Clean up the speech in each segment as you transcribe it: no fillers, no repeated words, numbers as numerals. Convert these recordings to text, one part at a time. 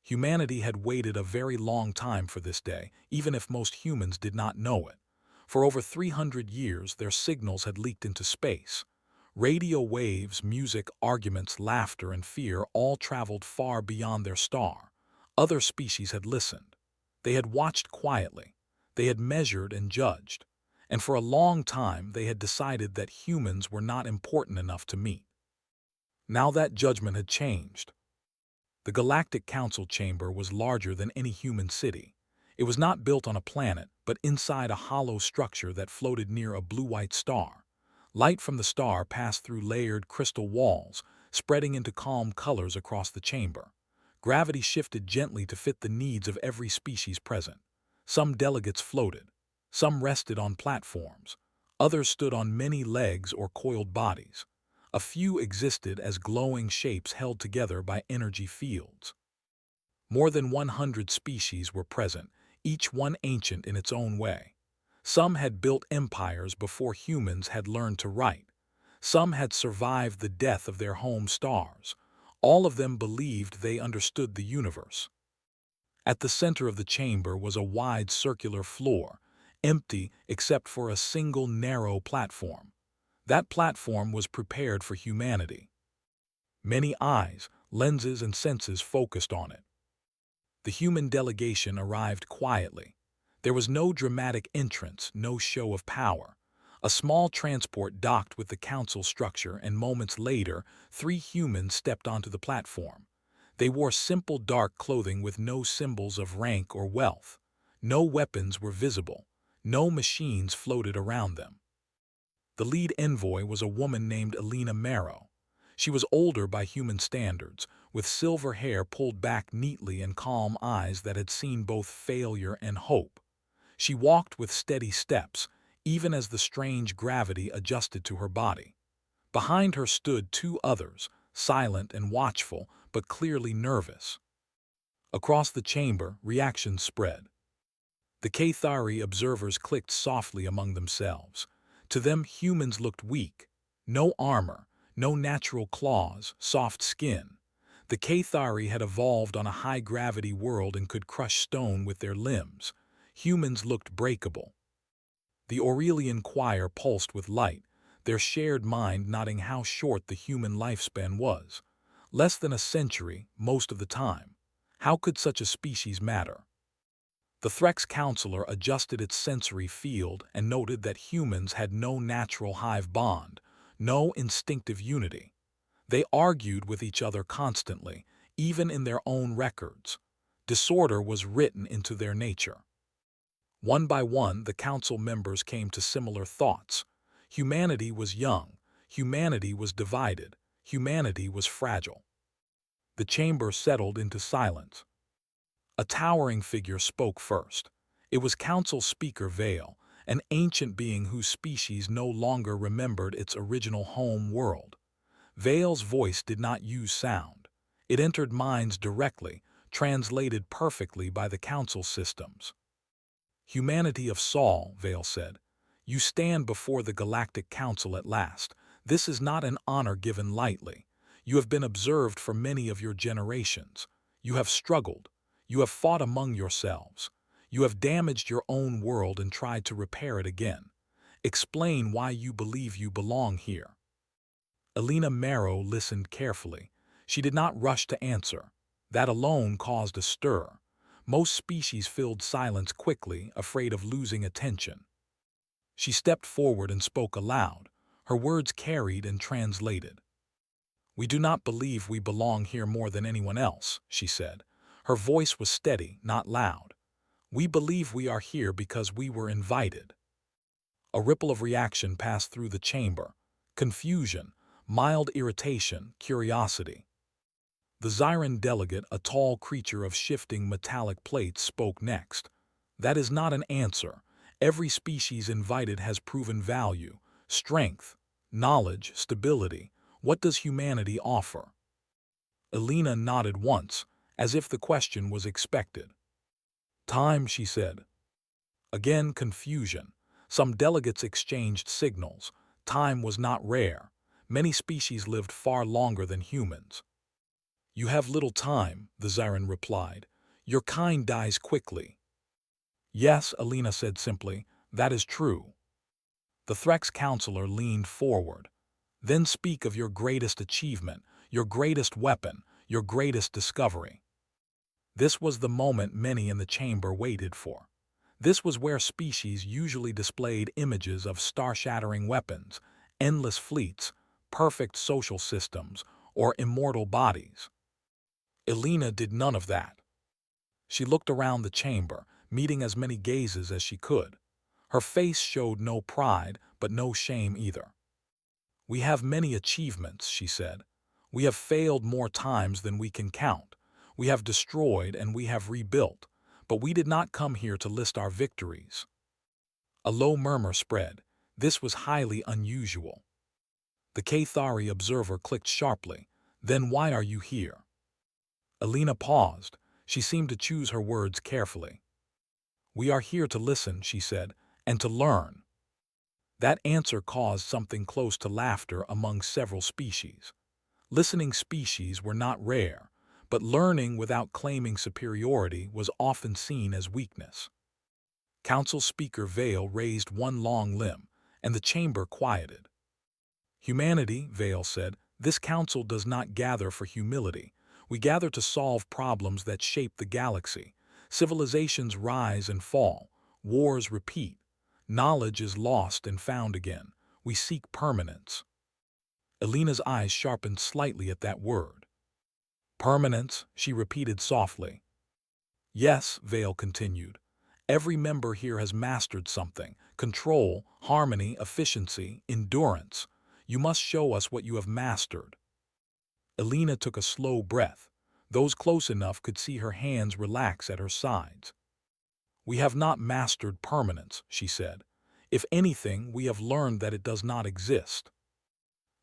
Humanity had waited a very long time for this day, even if most humans did not know it. For over 300 years, their signals had leaked into space. Radio waves, music, arguments, laughter, and fear all traveled far beyond their star. Other species had listened. They had watched quietly. They had measured and judged. And for a long time, they had decided that humans were not important enough to meet. Now that judgment had changed. The Galactic Council chamber was larger than any human city. It was not built on a planet, but inside a hollow structure that floated near a blue-white star. Light from the star passed through layered crystal walls, spreading into calm colors across the chamber. Gravity shifted gently to fit the needs of every species present. Some delegates floated. Some rested on platforms. Others stood on many legs or coiled bodies. A few existed as glowing shapes held together by energy fields. More than 100 species were present, each one ancient in its own way. Some had built empires before humans had learned to write. Some had survived the death of their home stars. All of them believed they understood the universe. At the center of the chamber was a wide circular floor, empty except for a single narrow platform. That platform was prepared for humanity. Many eyes, lenses, and senses focused on it. The human delegation arrived quietly. There was no dramatic entrance, no show of power. A small transport docked with the council structure, and moments later, 3 humans stepped onto the platform. They wore simple dark clothing with no symbols of rank or wealth. No weapons were visible. No machines floated around them. The lead envoy was a woman named Elena Marrow. She was older by human standards, with silver hair pulled back neatly and calm eyes that had seen both failure and hope. She walked with steady steps, even as the strange gravity adjusted to her body. Behind her stood 2 others, silent and watchful, but clearly nervous. Across the chamber, reactions spread. The Cathari observers clicked softly among themselves. To them, humans looked weak. No armor, no natural claws, soft skin. The Cathari had evolved on a high-gravity world and could crush stone with their limbs. Humans looked breakable. The Aurelian choir pulsed with light, their shared mind nodding how short the human lifespan was. Less than a century, most of the time. How could such a species matter? The Threx counselor adjusted its sensory field and noted that humans had no natural hive bond, no instinctive unity. They argued with each other constantly, even in their own records. Disorder was written into their nature. One by one, the council members came to similar thoughts. Humanity was young, humanity was divided, humanity was fragile. The chamber settled into silence. A towering figure spoke first. It was Council Speaker Vale, an ancient being whose species no longer remembered its original home world. Vale's voice did not use sound. It entered minds directly, translated perfectly by the council systems. "Humanity of Saul," Vale said, "you stand before the Galactic Council at last. This is not an honor given lightly. You have been observed for many of your generations. You have struggled. You have fought among yourselves. You have damaged your own world and tried to repair it again. Explain why you believe you belong here." Elena Marrow listened carefully. She did not rush to answer. That alone caused a stir. Most species filled silence quickly, afraid of losing attention. She stepped forward and spoke aloud. Her words carried and translated. "We do not believe we belong here more than anyone else," she said. Her voice was steady, not loud. "We believe we are here because we were invited." A ripple of reaction passed through the chamber. Confusion, mild irritation, curiosity. The Zyran delegate, a tall creature of shifting metallic plates, spoke next. "That is not an answer. Every species invited has proven value, strength, knowledge, stability. What does humanity offer?" Elena nodded once, as if the question was expected. "Time," she said. Again confusion. Some delegates exchanged signals. Time was not rare. Many species lived far longer than humans. You have little time, the Zyran replied. Your kind dies quickly. Yes, Alina said simply, that is true. The Threx counselor leaned forward. Then speak of your greatest achievement, your greatest weapon, your greatest discovery. This was the moment many in the chamber waited for. This was where species usually displayed images of star-shattering weapons, endless fleets, perfect social systems, or immortal bodies. Elena did none of that. She looked around the chamber, meeting as many gazes as she could. Her face showed no pride, but no shame either. We have many achievements, she said. We have failed more times than we can count. We have destroyed and we have rebuilt, but we did not come here to list our victories. A low murmur spread. This was highly unusual. The Cathari observer clicked sharply. Then why are you here? Alina paused. She seemed to choose her words carefully. We are here to listen, she said, and to learn. That answer caused something close to laughter among several species. Listening species were not rare, but learning without claiming superiority was often seen as weakness. Council Speaker Vale raised one long limb, and the chamber quieted. Humanity, Vale said, this council does not gather for humility. We gather to solve problems that shape the galaxy. Civilizations rise and fall. Wars repeat. Knowledge is lost and found again. We seek permanence. Elena's eyes sharpened slightly at that word. Permanence, she repeated softly. Yes, Vale continued. Every member here has mastered something. Control, harmony, efficiency, endurance. You must show us what you have mastered. Elena took a slow breath. Those close enough could see her hands relax at her sides. We have not mastered permanence, she said. If anything, we have learned that it does not exist.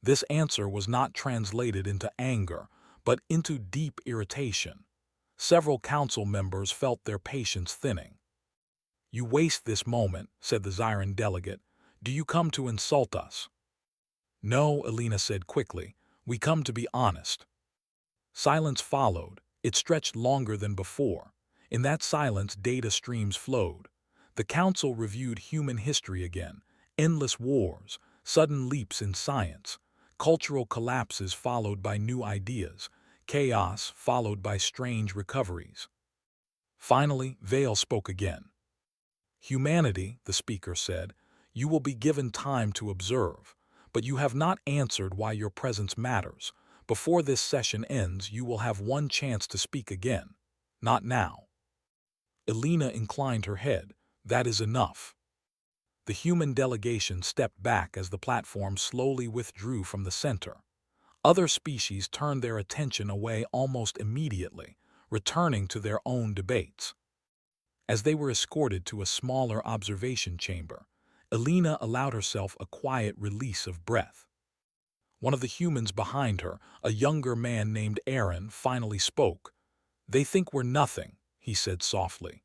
This answer was not translated into anger, but into deep irritation. Several council members felt their patience thinning. You waste this moment, said the Zyran delegate. Do you come to insult us? No, Elena said quickly. We come to be honest. Silence followed. It stretched longer than before. In that silence, data streams flowed. The council reviewed human history again. Endless wars, sudden leaps in science, cultural collapses followed by new ideas, chaos followed by strange recoveries. Finally, Vale spoke again. Humanity, the speaker said, you will be given time to observe, but you have not answered why your presence matters. Before this session ends, you will have one chance to speak again. Not now. Elena inclined her head. That is enough. The human delegation stepped back as the platform slowly withdrew from the center. Other species turned their attention away almost immediately, returning to their own debates. As they were escorted to a smaller observation chamber, Elena allowed herself a quiet release of breath. One of the humans behind her, a younger man named Aaron, finally spoke. They think we're nothing, he said softly.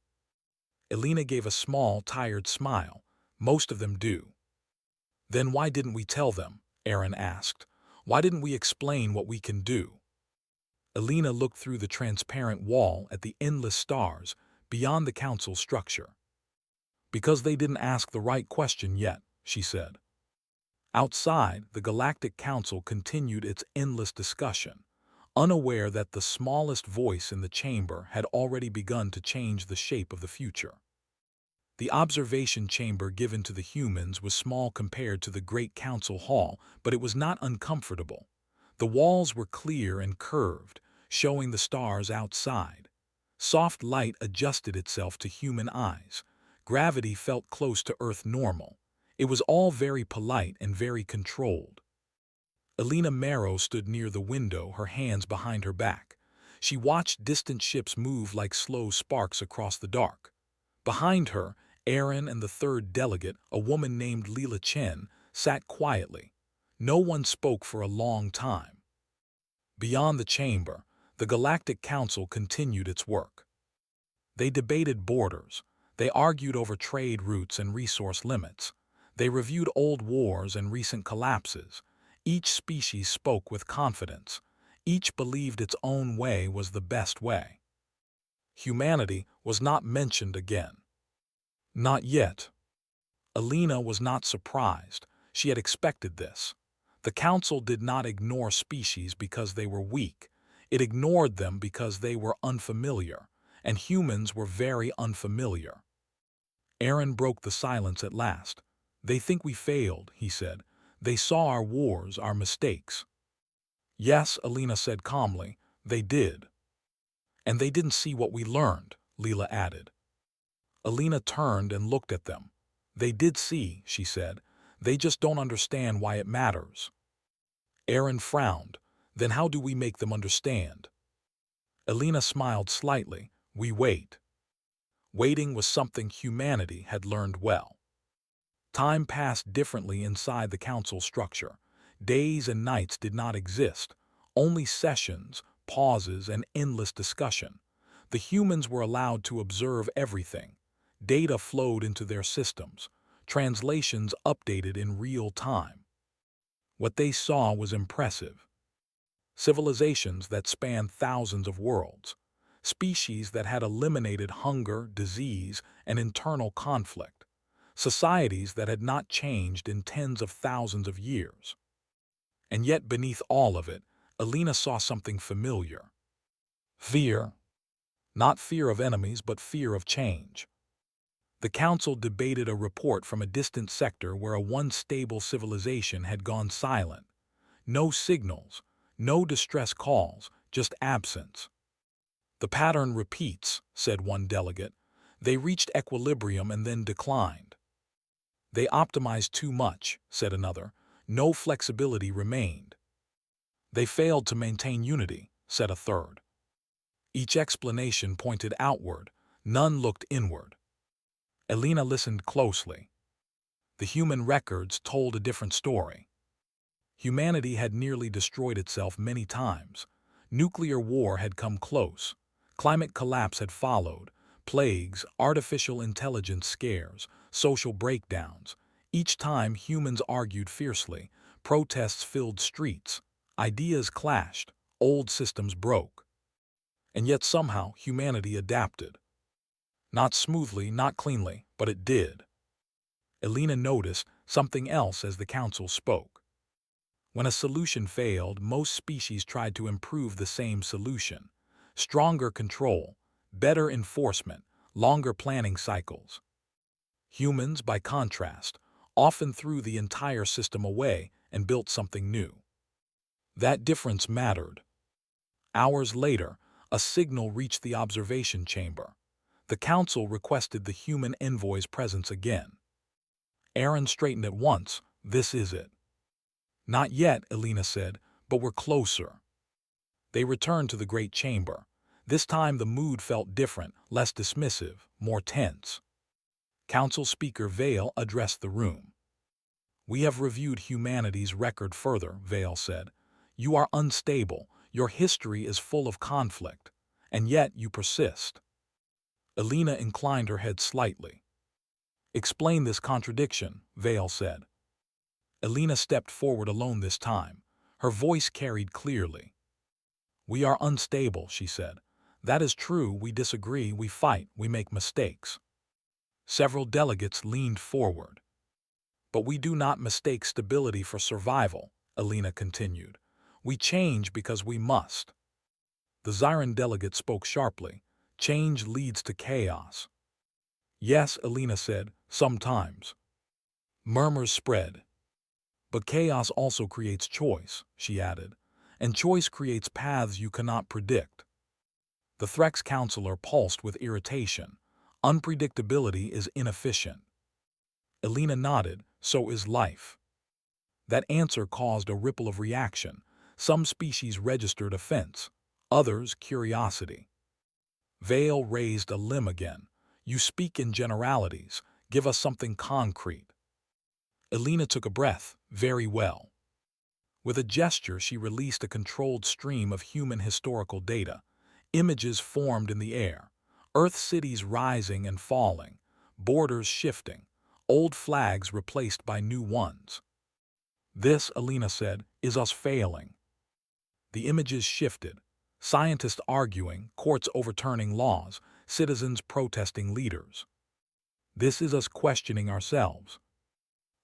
Elena gave a small, tired smile. Most of them do. Then why didn't we tell them? Aaron asked. Why didn't we explain what we can do? Elena looked through the transparent wall at the endless stars beyond the council structure. Because they didn't ask the right question yet, she said. Outside, the Galactic Council continued its endless discussion, unaware that the smallest voice in the chamber had already begun to change the shape of the future. The observation chamber given to the humans was small compared to the great council hall, but it was not uncomfortable. The walls were clear and curved, showing the stars outside. Soft light adjusted itself to human eyes. Gravity felt close to Earth normal. It was all very polite and very controlled. Elena Marrow stood near the window, her hands behind her back. She watched distant ships move like slow sparks across the dark. Behind her, Aaron and the third delegate, a woman named Leela Chen, sat quietly. No one spoke for a long time. Beyond the chamber, the Galactic Council continued its work. They debated borders. They argued over trade routes and resource limits. They reviewed old wars and recent collapses. Each species spoke with confidence. Each believed its own way was the best way. Humanity was not mentioned again. Not yet. Alina was not surprised. She had expected this. The Council did not ignore species because they were weak. It ignored them because they were unfamiliar, and humans were very unfamiliar. Aaron broke the silence at last. "They think we failed," he said. "They saw our wars, our mistakes." "Yes," Alina said calmly, "they did." "And they didn't see what we learned," Leela added. Alina turned and looked at them. "They did see," she said. "They just don't understand why it matters." Aaron frowned. "Then how do we make them understand?" Alina smiled slightly. "We wait." Waiting was something humanity had learned well. Time passed differently inside the council structure. Days and nights did not exist, only sessions, pauses, and endless discussion. The humans were allowed to observe everything. Data flowed into their systems, translations updated in real time. What they saw was impressive. Civilizations that spanned thousands of worlds, species that had eliminated hunger, disease, and internal conflict, societies that had not changed in tens of thousands of years. And yet beneath all of it, Alina saw something familiar. Fear. Not fear of enemies, but fear of change. The council debated a report from a distant sector where a once stable civilization had gone silent. No signals, no distress calls, just absence. "The pattern repeats," said one delegate. "They reached equilibrium and then declined." "They optimized too much," said another. "No flexibility remained." "They failed to maintain unity," said a third. Each explanation pointed outward, none looked inward. Alina listened closely. The human records told a different story. Humanity had nearly destroyed itself many times. Nuclear war had come close. Climate collapse had followed. Plagues, artificial intelligence scares, social breakdowns. Each time humans argued fiercely. Protests filled streets. Ideas clashed. Old systems broke. And yet somehow humanity adapted. Not smoothly, not cleanly, but it did. Alina noticed something else as the council spoke. When a solution failed, most species tried to improve the same solution. Stronger control, better enforcement, longer planning cycles. Humans, by contrast, often threw the entire system away and built something new. That difference mattered. Hours later, a signal reached the observation chamber. The council requested the human envoy's presence again. Aaron straightened at once. "This is it." "Not yet," Alina said, "but we're closer." They returned to the great chamber. This time the mood felt different, less dismissive, more tense. Council Speaker Vale addressed the room. "We have reviewed humanity's record further," Vale said. "You are unstable, your history is full of conflict, and yet you persist." Alina inclined her head slightly. "Explain this contradiction," Vale said. Alina stepped forward alone this time. Her voice carried clearly. "We are unstable," she said. "That is true, we disagree, we fight, we make mistakes." Several delegates leaned forward. "But we do not mistake stability for survival," Alina continued. "We change because we must." The Zyran delegate spoke sharply. "Change leads to chaos." "Yes," Alina said, "sometimes." Murmurs spread. "But chaos also creates choice," she added, "and choice creates paths you cannot predict." The Threx counselor pulsed with irritation. "Unpredictability is inefficient." Alina nodded. "So is life." That answer caused a ripple of reaction. Some species registered offense, others curiosity. Vale raised a limb again. "You speak in generalities. Give us something concrete." Alina took a breath. "Very well." With a gesture, she released a controlled stream of human historical data. Images formed in the air. Earth cities rising and falling. Borders shifting. Old flags replaced by new ones. "This," Alina said, "is us failing." The images shifted. Scientists arguing, courts overturning laws, citizens protesting leaders. This is us questioning ourselves.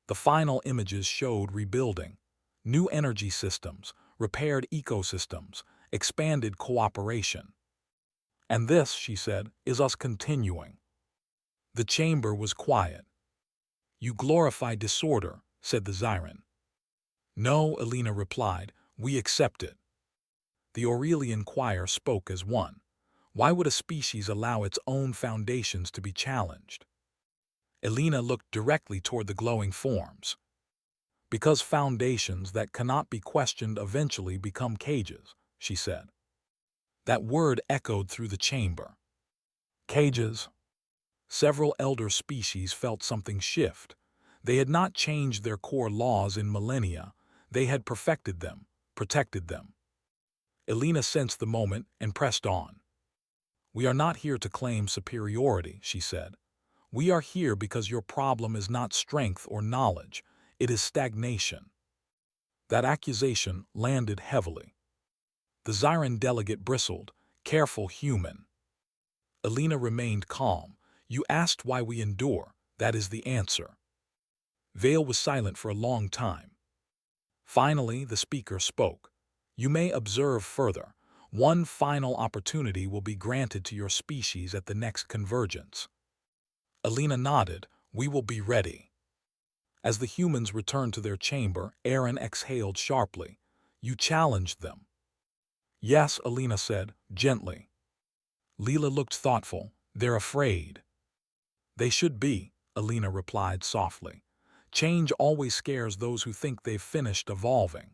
The final images showed rebuilding, new energy systems, repaired ecosystems, expanded cooperation. And this, she said, is us continuing. The chamber was quiet. You glorify disorder, said the Zyran. No, Elena replied, we accept it. The Aurelian choir spoke as one. Why would a species allow its own foundations to be challenged? Elena looked directly toward the glowing forms. Because foundations that cannot be questioned eventually become cages, she said. That word echoed through the chamber. Cages. Several elder species felt something shift. They had not changed their core laws in millennia. They had perfected them, protected them. Elena sensed the moment and pressed on. We are not here to claim superiority, she said. We are here because your problem is not strength or knowledge. It is stagnation. That accusation landed heavily. The Zyran delegate bristled, careful human. Elena remained calm. You asked why we endure. That is the answer. Vale was silent for a long time. Finally, the speaker spoke. You may observe further. One final opportunity will be granted to your species at the next convergence. Elena nodded. We will be ready. As the humans returned to their chamber, Aaron exhaled sharply. You challenged them. Yes, Elena said, gently. Leela looked thoughtful. They're afraid. They should be, Elena replied softly. Change always scares those who think they've finished evolving.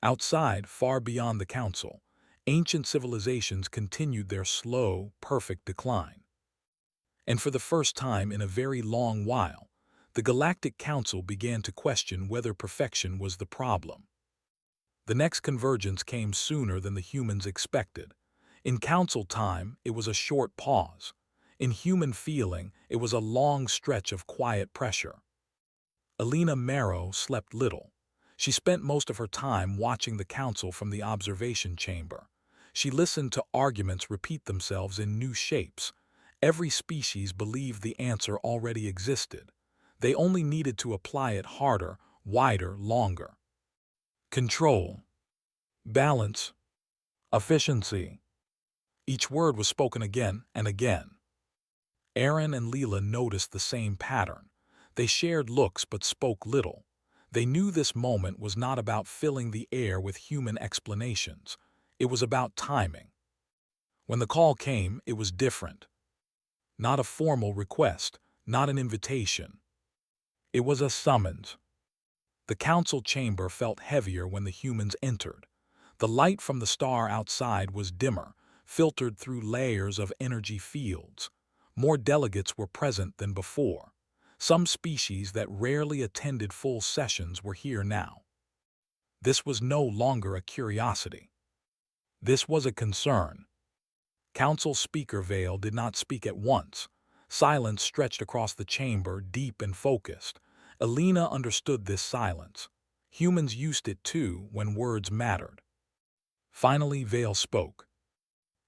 Outside, far beyond the council, ancient civilizations continued their slow, perfect decline. And for the first time in a very long while, the Galactic Council began to question whether perfection was the problem. The next convergence came sooner than the humans expected. In council time, it was a short pause. In human feeling, it was a long stretch of quiet pressure. Elena Marrow slept little. She spent most of her time watching the council from the observation chamber. She listened to arguments repeat themselves in new shapes. Every species believed the answer already existed. They only needed to apply it harder, wider, longer. Control. Balance. Efficiency. Each word was spoken again and again. Aaron and Leela noticed the same pattern. They shared looks but spoke little. They knew this moment was not about filling the air with human explanations. It was about timing. When the call came, it was different. Not a formal request, not an invitation. It was a summons. The council chamber felt heavier when the humans entered. The light from the star outside was dimmer, filtered through layers of energy fields. More delegates were present than before. Some species that rarely attended full sessions were here now. This was no longer a curiosity. This was a concern. Council Speaker Vale did not speak at once. Silence stretched across the chamber, deep and focused. Elena understood this silence. Humans used it too when words mattered. Finally, Vale spoke.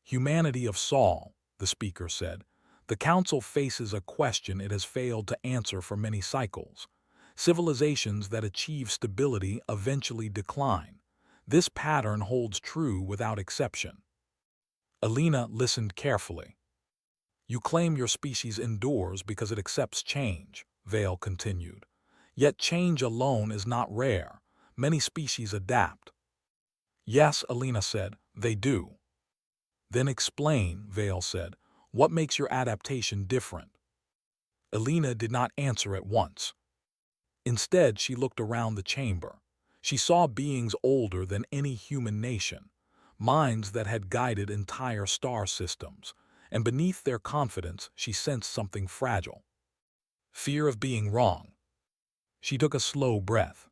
Humanity of Saul, the speaker said. The council faces a question it has failed to answer for many cycles. Civilizations that achieve stability eventually decline. This pattern holds true without exception. Elena listened carefully. You claim your species endures because it accepts change, Vale continued. Yet change alone is not rare. Many species adapt. Yes, Elena said, they do. Then explain, Vale said. What makes your adaptation different? Elena did not answer at once. Instead, she looked around the chamber. She saw beings older than any human nation, minds that had guided entire star systems, and beneath their confidence she sensed something fragile. Fear of being wrong. She took a slow breath.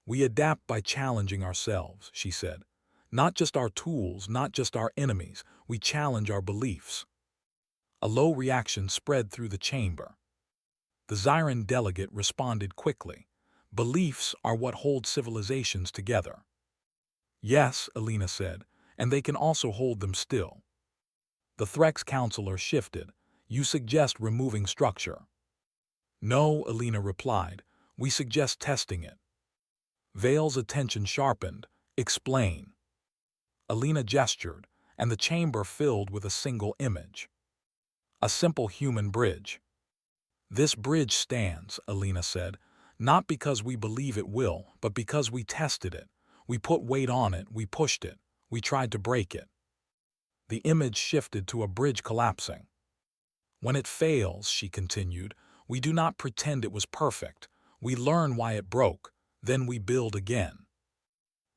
We adapt by challenging ourselves, she said. Not just our tools, not just our enemies, we challenge our beliefs. A low reaction spread through the chamber. The Zyran delegate responded quickly. Beliefs are what hold civilizations together. Yes, Alina said, and they can also hold them still. The Threx counselor shifted. You suggest removing structure. No, Alina replied. We suggest testing it. Vale's attention sharpened. Explain. Alina gestured, and the chamber filled with a single image. A simple human bridge. This bridge stands, Alina said, not because we believe it will, but because we tested it. We put weight on it, we pushed it, we tried to break it. The image shifted to a bridge collapsing. When it fails, she continued, we do not pretend it was perfect. We learn why it broke, then we build again.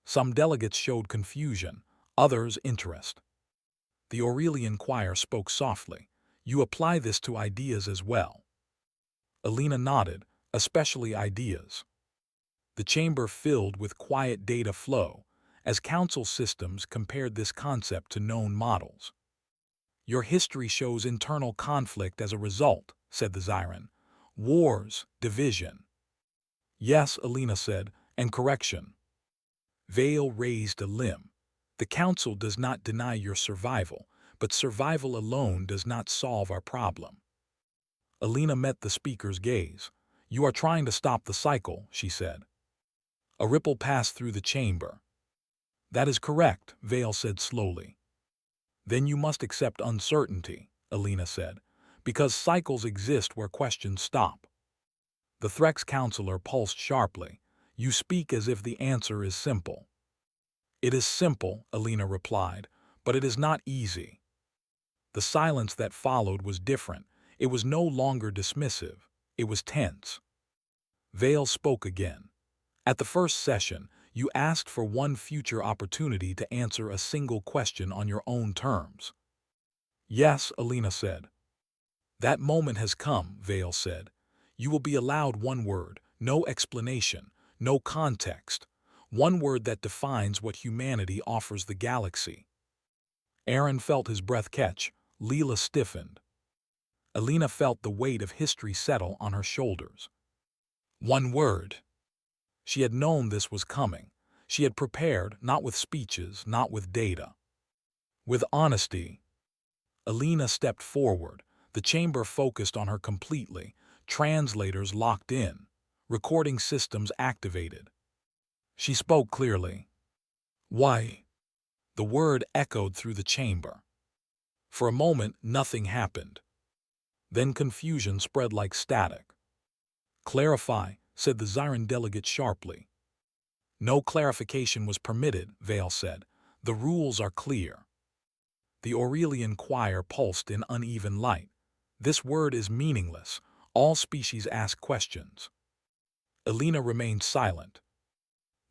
Some delegates showed confusion, others interest. The Aurelian choir spoke softly. You apply this to ideas as well. Alina nodded, especially ideas. The chamber filled with quiet data flow, as council systems compared this concept to known models. Your history shows internal conflict as a result, said the Zyran. Wars, division. Yes, Alina said, and correction. Vale raised a limb. The council does not deny your survival, but survival alone does not solve our problem. Alina met the speaker's gaze. You are trying to stop the cycle, she said. A ripple passed through the chamber. That is correct, Vale said slowly. Then you must accept uncertainty, Alina said, because cycles exist where questions stop. The Threx counselor pulsed sharply. You speak as if the answer is simple. It is simple, Alina replied, but it is not easy. The silence that followed was different. It was no longer dismissive. It was tense. Vale spoke again. At the first session, you asked for one future opportunity to answer a single question on your own terms. Yes, Alina said. That moment has come, Vale said. You will be allowed one word, no explanation, no context. One word that defines what humanity offers the galaxy. Aaron felt his breath catch. Leela stiffened. Alina felt the weight of history settle on her shoulders. One word. She had known this was coming. She had prepared, not with speeches, not with data. With honesty. Alina stepped forward. The chamber focused on her completely. Translators locked in. Recording systems activated. She spoke clearly. Why? The word echoed through the chamber. For a moment, nothing happened. Then confusion spread like static. Clarify, said the Zyran delegate sharply. No clarification was permitted, Vale said. The rules are clear. The Aurelian choir pulsed in uneven light. This word is meaningless. All species ask questions. Alina remained silent.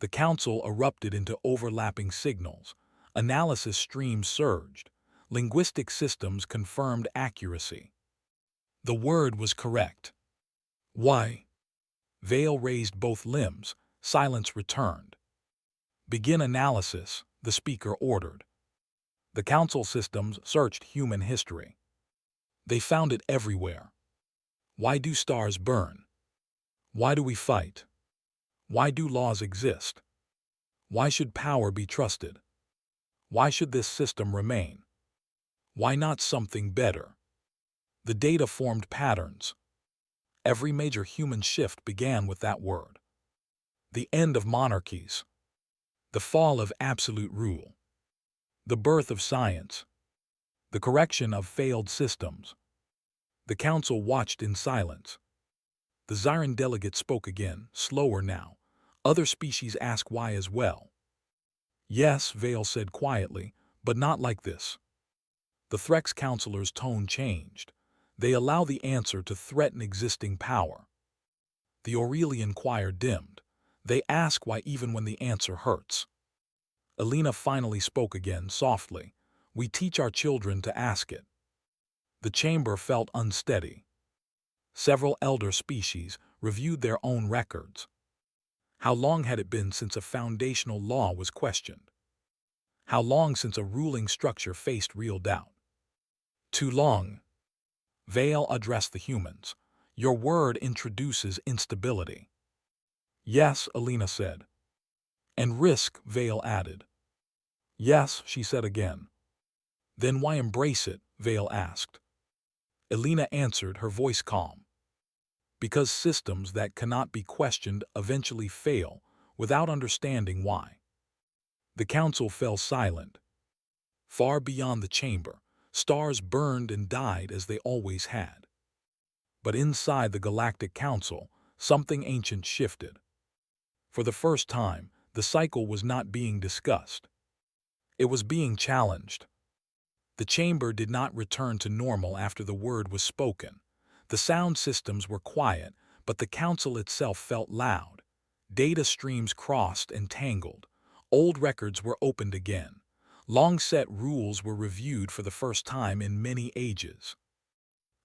The council erupted into overlapping signals. Analysis streams surged. Linguistic systems confirmed accuracy. The word was correct. Why? Vale raised both limbs. Silence returned. Begin analysis, the speaker ordered. The council systems searched human history. They found it everywhere. Why do stars burn? Why do we fight? Why do laws exist? Why should power be trusted? Why should this system remain? Why not something better? The data formed patterns. Every major human shift began with that word. The end of monarchies. The fall of absolute rule. The birth of science. The correction of failed systems. The council watched in silence. The Zyran delegate spoke again, slower now. Other species ask why as well. Yes, Vale said quietly, but not like this. The Threx counselor's tone changed. They allow the answer to threaten existing power. The Aurelian choir dimmed. They ask why even when the answer hurts. Alina finally spoke again, softly. We teach our children to ask it. The chamber felt unsteady. Several elder species reviewed their own records. How long had it been since a foundational law was questioned? How long since a ruling structure faced real doubt? Too long. Vale addressed the humans. Your word introduces instability. Yes, Alina said. And risk, Vale added. Yes, she said again. Then why embrace it? Vale asked. Elena answered, her voice calm. Because systems that cannot be questioned eventually fail without understanding why. The council fell silent. Far beyond the chamber, stars burned and died as they always had. But inside the Galactic Council, something ancient shifted. For the first time, the cycle was not being discussed. It was being challenged. The chamber did not return to normal after the word was spoken. The sound systems were quiet, but the council itself felt loud. Data streams crossed and tangled. Old records were opened again. Long-set rules were reviewed for the first time in many ages.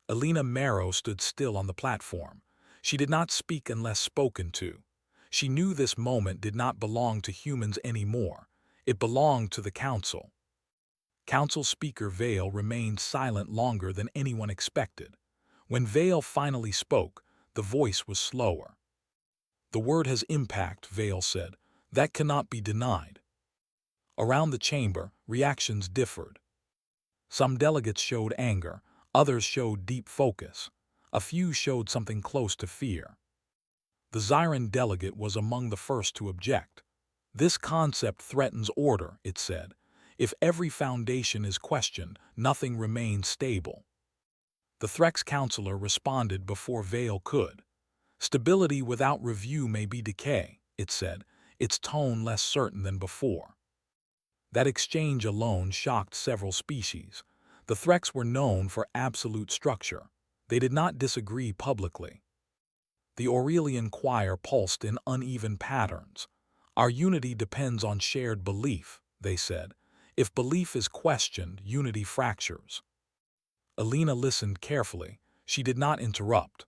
Elena Marrow stood still on the platform. She did not speak unless spoken to. She knew this moment did not belong to humans anymore. It belonged to the council. Council Speaker Vale remained silent longer than anyone expected. When Vale finally spoke, the voice was slower. The word has impact, Vale said. That cannot be denied. Around the chamber, reactions differed. Some delegates showed anger, others showed deep focus. A few showed something close to fear. The Zyran delegate was among the first to object. This concept threatens order, it said. If every foundation is questioned, nothing remains stable. The Threx counselor responded before Vale could. Stability without review may be decay, it said, its tone less certain than before. That exchange alone shocked several species. The Threx were known for absolute structure. They did not disagree publicly. The Aurelian choir pulsed in uneven patterns. Our unity depends on shared belief, they said. If belief is questioned, unity fractures. Elena listened carefully. She did not interrupt.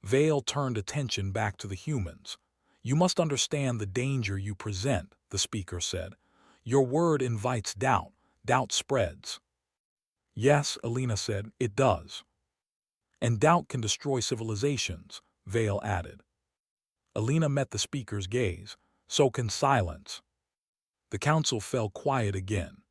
Vale turned attention back to the humans. You must understand the danger you present, the speaker said. Your word invites doubt. Doubt spreads. Yes, Elena said, it does. And doubt can destroy civilizations, Vale added. Elena met the speaker's gaze. So can silence. The council fell quiet again.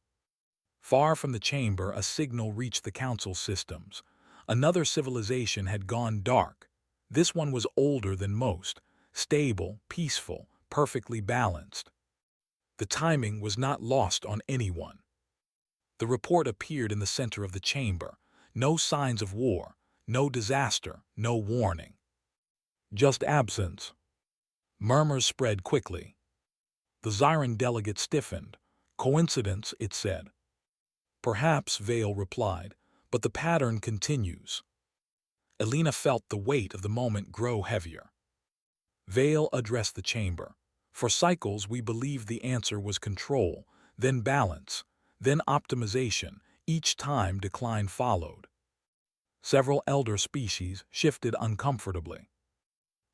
Far from the chamber, a signal reached the council systems. Another civilization had gone dark. This one was older than most, stable, peaceful, perfectly balanced. The timing was not lost on anyone. The report appeared in the center of the chamber. No signs of war, no disaster, no warning. Just absence. Murmurs spread quickly. The Zyran delegate stiffened. Coincidence, it said. Perhaps, Vale replied, but the pattern continues. Elena felt the weight of the moment grow heavier. Vale addressed the chamber. For cycles, we believed the answer was control, then balance, then optimization. Each time decline followed. Several elder species shifted uncomfortably.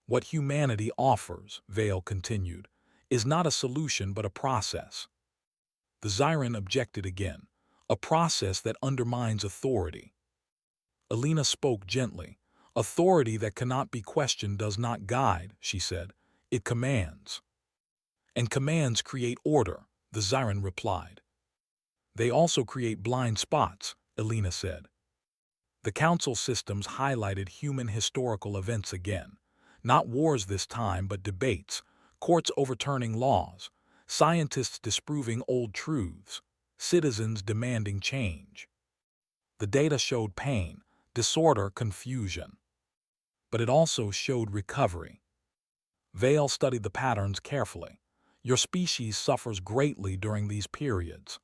What humanity offers, Vale continued, is not a solution but a process. The Zyran objected again, a process that undermines authority. Elena spoke gently. Authority that cannot be questioned does not guide, she said. It commands. And commands create order, the Zyran replied. They also create blind spots, Elena said. The council systems highlighted human historical events again. Not wars this time, but debates, courts overturning laws, scientists disproving old truths, citizens demanding change. The data showed pain, disorder, confusion. But it also showed recovery. Vale studied the patterns carefully. Your species suffers greatly during these periods.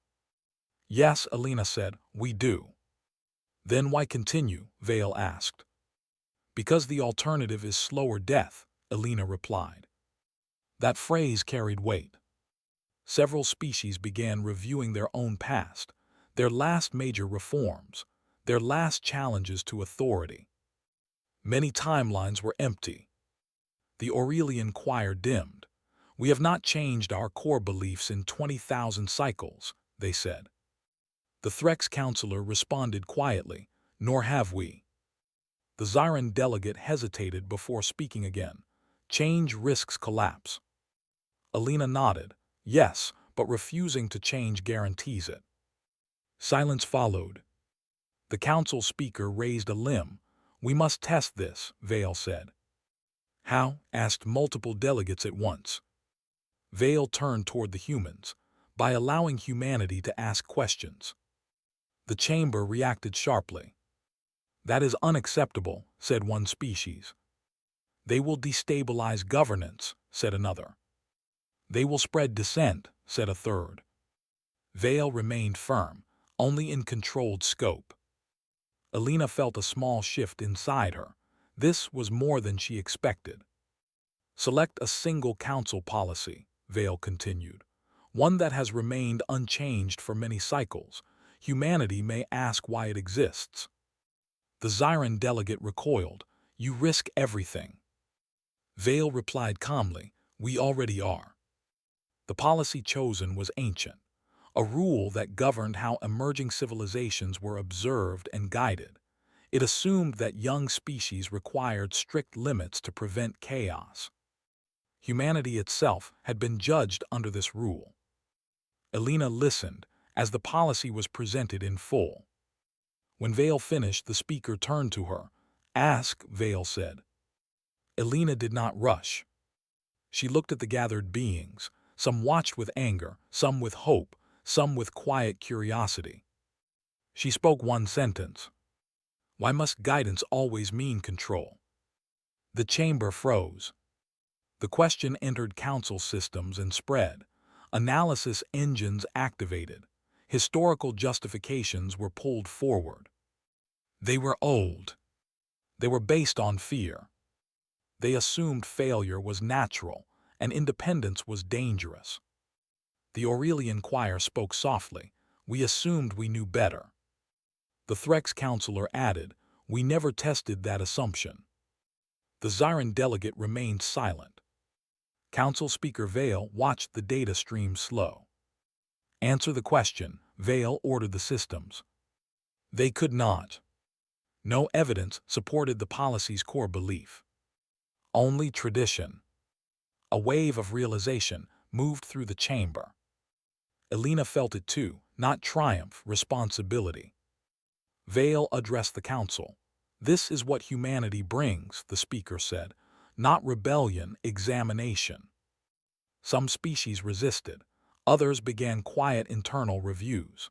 Yes, Elena said, we do. Then why continue? Vale asked. Because the alternative is slower death, Elena replied. That phrase carried weight. Several species began reviewing their own past, their last major reforms, their last challenges to authority. Many timelines were empty. The Aurelian choir dimmed. We have not changed our core beliefs in 20,000 cycles, they said. The Threx counselor responded quietly, nor have we. The Zyran delegate hesitated before speaking again. Change risks collapse. Elena nodded. Yes, but refusing to change guarantees it. Silence followed. The council speaker raised a limb. "We must test this," Vale said. "How?" asked multiple delegates at once. Vale turned toward the humans, by allowing humanity to ask questions. The chamber reacted sharply. "That is unacceptable," said one species. "They will destabilize governance," said another. "They will spread dissent," said a third. Vale remained firm, only in controlled scope. Alina felt a small shift inside her. This was more than she expected. "Select a single council policy," Vale continued, "one that has remained unchanged for many cycles. Humanity may ask why it exists." The Zyran delegate recoiled. "You risk everything." Vale replied calmly, "We already are." The policy chosen was ancient, a rule that governed how emerging civilizations were observed and guided. It assumed that young species required strict limits to prevent chaos. Humanity itself had been judged under this rule. Alina listened as the policy was presented in full. When Vale finished, the speaker turned to her. "Ask," Vale said. Alina did not rush. She looked at the gathered beings. Some watched with anger, some with hope, some with quiet curiosity. She spoke one sentence. "Why must guidance always mean control?" The chamber froze. The question entered council systems and spread. Analysis engines activated. Historical justifications were pulled forward. They were old. They were based on fear. They assumed failure was natural and independence was dangerous. The Aurelian choir spoke softly. "We assumed we knew better." The Threx counselor added, "We never tested that assumption." The Zyran delegate remained silent. Council Speaker Vale watched the data stream slow. "Answer the question," Vale ordered the systems. They could not. No evidence supported the policy's core belief. Only tradition. A wave of realization moved through the chamber. Alina felt it too, not triumph, responsibility. Vale addressed the council. "This is what humanity brings," the speaker said. "Not rebellion, examination." Some species resisted. Others began quiet internal reviews.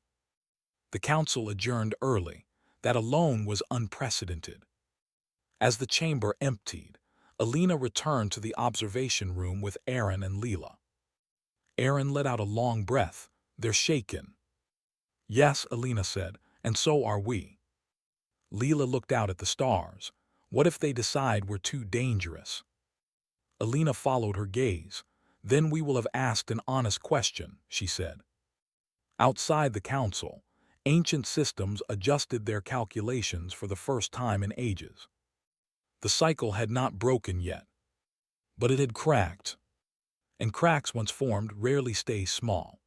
The council adjourned early. That alone was unprecedented. As the chamber emptied, Alina returned to the observation room with Aaron and Leela. Aaron let out a long breath. "They're shaken." "Yes," Alina said, "and so are we." Leela looked out at the stars. "What if they decide we're too dangerous?" Alina followed her gaze. "Then we will have asked an honest question," she said. Outside the council, ancient systems adjusted their calculations for the first time in ages. The cycle had not broken yet, but it had cracked. And cracks once formed rarely stay small.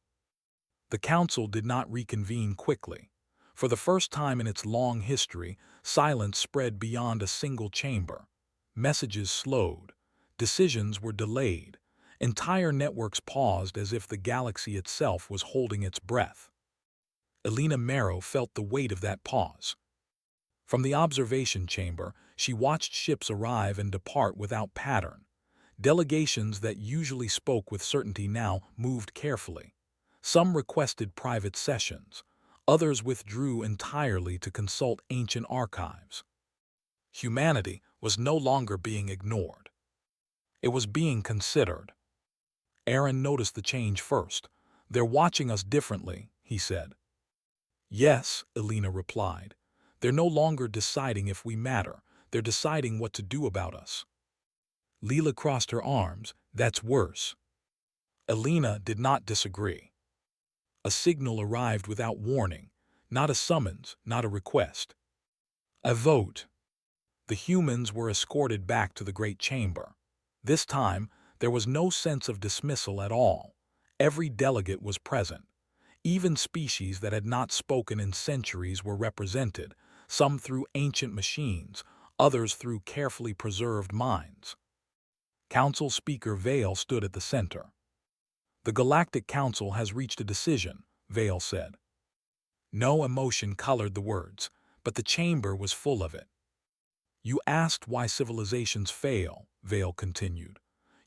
The council did not reconvene quickly. For the first time in its long history, silence spread beyond a single chamber. Messages slowed. Decisions were delayed. Entire networks paused as if the galaxy itself was holding its breath. Alina Marrow felt the weight of that pause. From the observation chamber, she watched ships arrive and depart without pattern. Delegations that usually spoke with certainty now moved carefully. Some requested private sessions. Others withdrew entirely to consult ancient archives. Humanity was no longer being ignored. It was being considered. Aaron noticed the change first. "They're watching us differently," he said. "Yes," Alina replied. "They're no longer deciding if we matter. They're deciding what to do about us." Leela crossed her arms. "That's worse." Alina did not disagree. A signal arrived without warning. Not a summons, not a request. A vote. The humans were escorted back to the great chamber. This time, there was no sense of dismissal at all. Every delegate was present. Even species that had not spoken in centuries were represented, some through ancient machines, others through carefully preserved minds. Council Speaker Vale stood at the center. The Galactic Council has reached a decision, Vale said. No emotion colored the words, but the chamber was full of it. You asked why civilizations fail, Vale continued.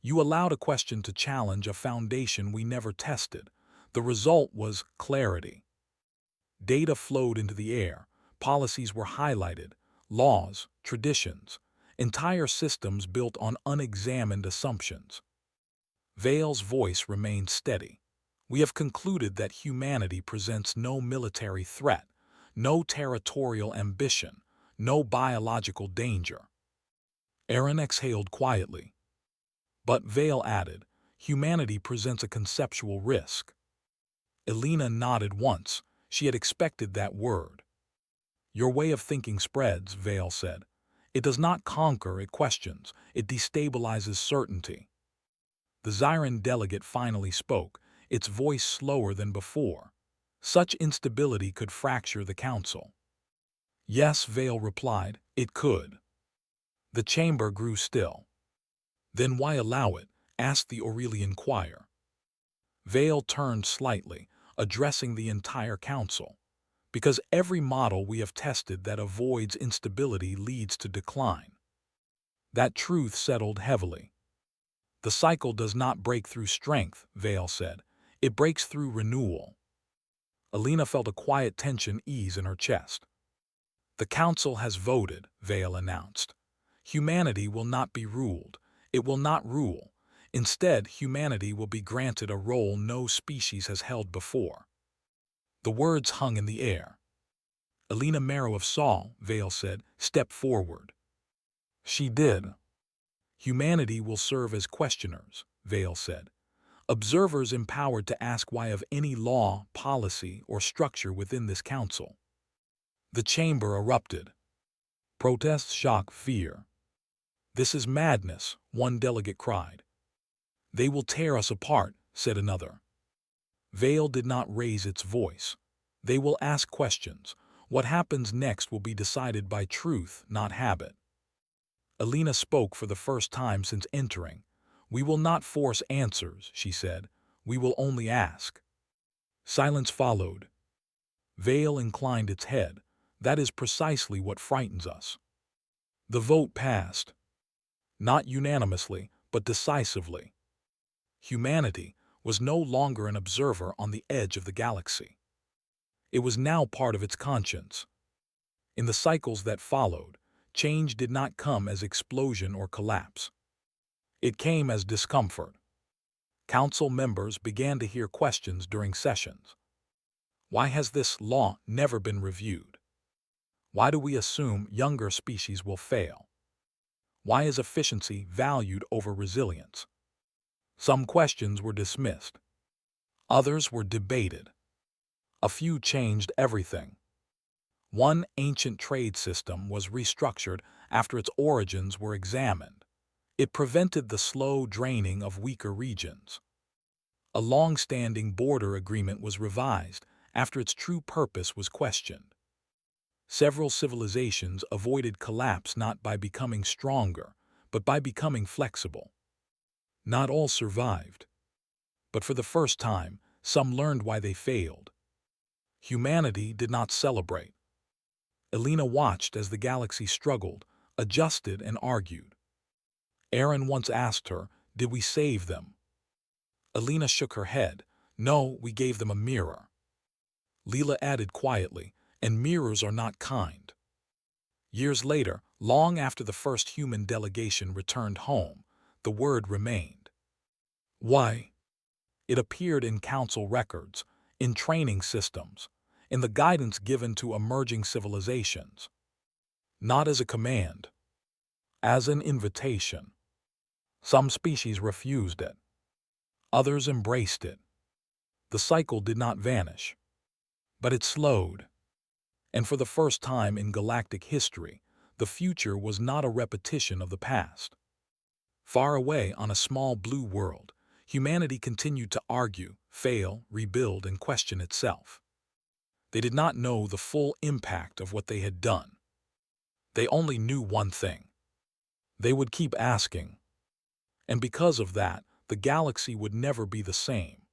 You allowed a question to challenge a foundation we never tested. The result was clarity. Data flowed into the air, policies were highlighted, laws, traditions, entire systems built on unexamined assumptions. Vale's voice remained steady. We have concluded that humanity presents no military threat, no territorial ambition, no biological danger. Aaron exhaled quietly. But Vale added, humanity presents a conceptual risk. Elena nodded once. She had expected that word. Your way of thinking spreads, Vale said. It does not conquer, it questions. It destabilizes certainty. The Zyran delegate finally spoke, its voice slower than before. Such instability could fracture the council. Yes, Vale replied, it could. The chamber grew still. Then why allow it? Asked the Aurelian choir. Vale turned slightly, addressing the entire council. Because every model we have tested that avoids instability leads to decline. That truth settled heavily. The cycle does not break through strength, Vale said. It breaks through renewal. Alina felt a quiet tension ease in her chest. The council has voted, Vale announced. Humanity will not be ruled. It will not rule. Instead, humanity will be granted a role no species has held before. The words hung in the air. Alina Marrow of Saul, Vale said, stepped forward. She did. Humanity will serve as questioners, Vale said. Observers empowered to ask why of any law, policy, or structure within this council. The chamber erupted. Protests, shock, fear. This is madness, one delegate cried. They will tear us apart, said another. Vale did not raise its voice. They will ask questions. What happens next will be decided by truth, not habit. Alina spoke for the first time since entering. We will not force answers, she said. We will only ask. Silence followed. Vale inclined its head. That is precisely what frightens us. The vote passed. Not unanimously, but decisively. Humanity was no longer an observer on the edge of the galaxy. It was now part of its conscience. In the cycles that followed, change did not come as explosion or collapse. It came as discomfort. Council members began to hear questions during sessions. Why has this law never been reviewed? Why do we assume younger species will fail? Why is efficiency valued over resilience? Some questions were dismissed. Others were debated. A few changed everything. One ancient trade system was restructured after its origins were examined. It prevented the slow draining of weaker regions. A long-standing border agreement was revised after its true purpose was questioned. Several civilizations avoided collapse not by becoming stronger, but by becoming flexible. Not all survived. But for the first time, some learned why they failed. Humanity did not celebrate. Elena watched as the galaxy struggled, adjusted, and argued. Aaron once asked her, "Did we save them?" Elena shook her head. "No, we gave them a mirror." Leela added quietly, "And mirrors are not kind." Years later, long after the first human delegation returned home, the word remained. Why? It appeared in council records, in training systems, in the guidance given to emerging civilizations. Not as a command, as an invitation. Some species refused it. Others embraced it. The cycle did not vanish, but it slowed. And for the first time in galactic history, the future was not a repetition of the past. Far away on a small blue world, humanity continued to argue, fail, rebuild, and question itself. They did not know the full impact of what they had done. They only knew one thing. They would keep asking. And because of that, the galaxy would never be the same.